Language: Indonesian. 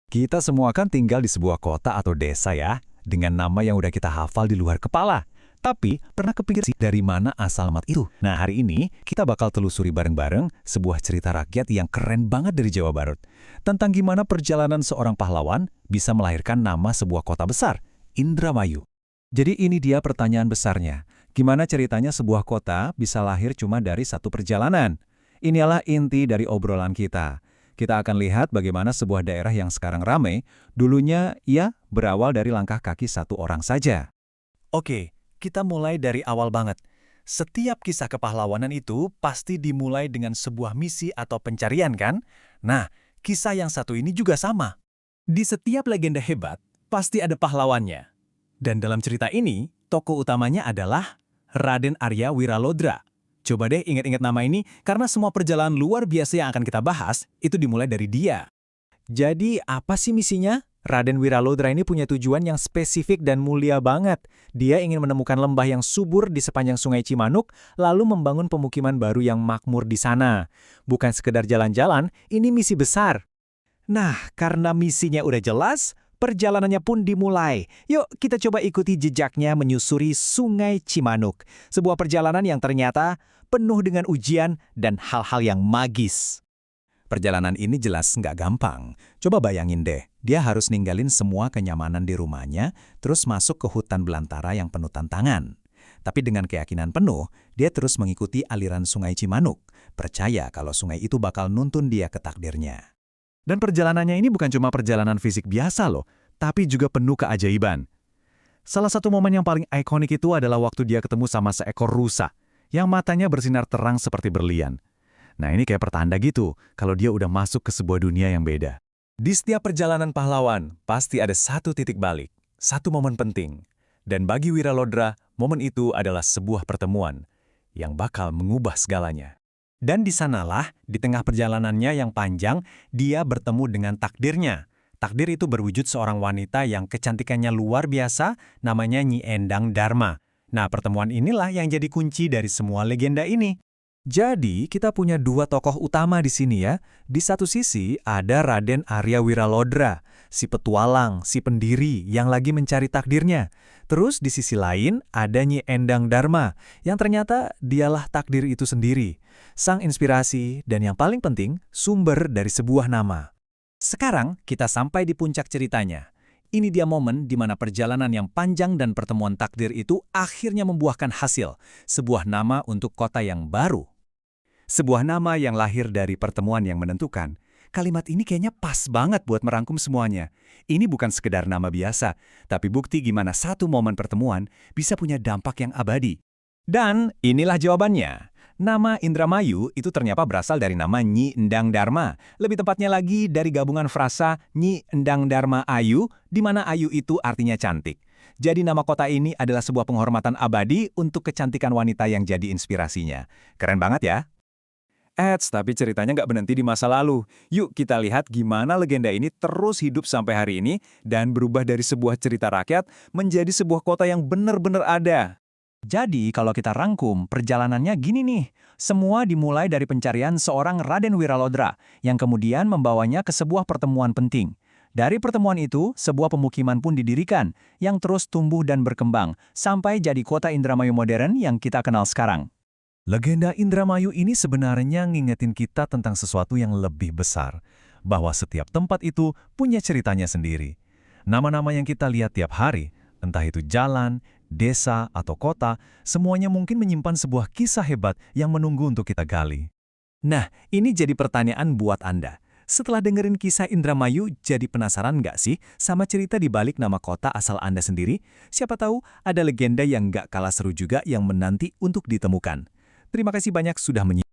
Kita semua kan tinggal di sebuah kota atau desa ya, dengan nama yang udah kita hafal di luar kepala. Tapi, pernah kepikir sih dari mana asal mat itu? Nah, hari ini kita bakal telusuri bareng-bareng sebuah cerita rakyat yang keren banget dari Jawa Barat. Tentang gimana perjalanan seorang pahlawan bisa melahirkan nama sebuah kota besar, Indramayu. Jadi ini dia pertanyaan besarnya. Gimana ceritanya sebuah kota bisa lahir cuma dari satu perjalanan? Inilah inti dari obrolan kita. Kita akan lihat bagaimana sebuah daerah yang sekarang ramai, dulunya ya berawal dari langkah kaki satu orang saja. Oke, kita mulai dari awal banget. Setiap kisah kepahlawanan itu pasti dimulai dengan sebuah misi atau pencarian kan? Nah, kisah yang satu ini juga sama. Di setiap legenda hebat, pasti ada pahlawannya. Dan dalam cerita ini, tokoh utamanya adalah Raden Arya Wiralodra. Coba deh ingat-ingat nama ini, karena semua perjalanan luar biasa yang akan kita bahas, itu dimulai dari dia. Jadi, apa sih misinya? Raden Wiralodra ini punya tujuan yang spesifik dan mulia banget. Dia ingin menemukan lembah yang subur di sepanjang sungai Cimanuk, lalu membangun pemukiman baru yang makmur di sana. Bukan sekedar jalan-jalan, ini misi besar. Nah, karena misinya udah jelas, perjalanannya pun dimulai. Yuk, kita coba ikuti jejaknya menyusuri Sungai Cimanuk. Sebuah perjalanan yang ternyata penuh dengan ujian dan hal-hal yang magis. Perjalanan ini jelas nggak gampang. Coba bayangin deh, dia harus ninggalin semua kenyamanan di rumahnya, terus masuk ke hutan belantara yang penuh tantangan. Tapi dengan keyakinan penuh, dia terus mengikuti aliran Sungai Cimanuk, percaya kalau sungai itu bakal nuntun dia ke takdirnya. Dan perjalanannya ini bukan cuma perjalanan fisik biasa loh, tapi juga penuh keajaiban. Salah satu momen yang paling ikonik itu adalah waktu dia ketemu sama seekor rusa, yang matanya bersinar terang seperti berlian. Nah ini kayak pertanda gitu, kalau dia udah masuk ke sebuah dunia yang beda. Di setiap perjalanan pahlawan, pasti ada satu titik balik, satu momen penting. Dan bagi Wiralodra, momen itu adalah sebuah pertemuan yang bakal mengubah segalanya. Dan di sanalah, di tengah perjalanannya yang panjang, dia bertemu dengan takdirnya. Takdir itu berwujud seorang wanita yang kecantikannya luar biasa, namanya Nyi Endang Dharma. Nah, pertemuan inilah yang jadi kunci dari semua legenda ini. Jadi, kita punya dua tokoh utama di sini ya. Di satu sisi ada Raden Arya Wiralodra, si petualang, si pendiri yang lagi mencari takdirnya. Terus di sisi lain ada Nyi Endang Dharma, yang ternyata dialah takdir itu sendiri. Sang inspirasi dan yang paling penting, sumber dari sebuah nama. Sekarang kita sampai di puncak ceritanya. Ini dia momen di mana perjalanan yang panjang dan pertemuan takdir itu akhirnya membuahkan hasil, sebuah nama untuk kota yang baru. Sebuah nama yang lahir dari pertemuan yang menentukan. Kalimat ini kayaknya pas banget buat merangkum semuanya. Ini bukan sekedar nama biasa, tapi bukti gimana satu momen pertemuan bisa punya dampak yang abadi. Dan inilah jawabannya. Nama Indramayu itu ternyata berasal dari nama Nyi Endang Dharma. Lebih tepatnya lagi dari gabungan frasa Nyi Endang Dharma Ayu, di mana Ayu itu artinya cantik. Jadi nama kota ini adalah sebuah penghormatan abadi untuk kecantikan wanita yang jadi inspirasinya. Keren banget ya? Tapi ceritanya nggak berhenti di masa lalu. Yuk kita lihat gimana legenda ini terus hidup sampai hari ini dan berubah dari sebuah cerita rakyat menjadi sebuah kota yang benar-benar ada. Jadi, kalau kita rangkum, perjalanannya gini nih. Semua dimulai dari pencarian seorang Raden Wiralodra, yang kemudian membawanya ke sebuah pertemuan penting. Dari pertemuan itu, sebuah pemukiman pun didirikan, yang terus tumbuh dan berkembang, sampai jadi kota Indramayu modern yang kita kenal sekarang. Legenda Indramayu ini sebenarnya ngingetin kita tentang sesuatu yang lebih besar, bahwa setiap tempat itu punya ceritanya sendiri. Nama-nama yang kita lihat tiap hari, entah itu jalan, desa, atau kota, semuanya mungkin menyimpan sebuah kisah hebat yang menunggu untuk kita gali. Nah, ini jadi pertanyaan buat Anda. Setelah dengerin kisah Indramayu, jadi penasaran nggak sih sama cerita di balik nama kota asal Anda sendiri? Siapa tahu ada legenda yang nggak kalah seru juga yang menanti untuk ditemukan. Terima kasih banyak sudah menyimak.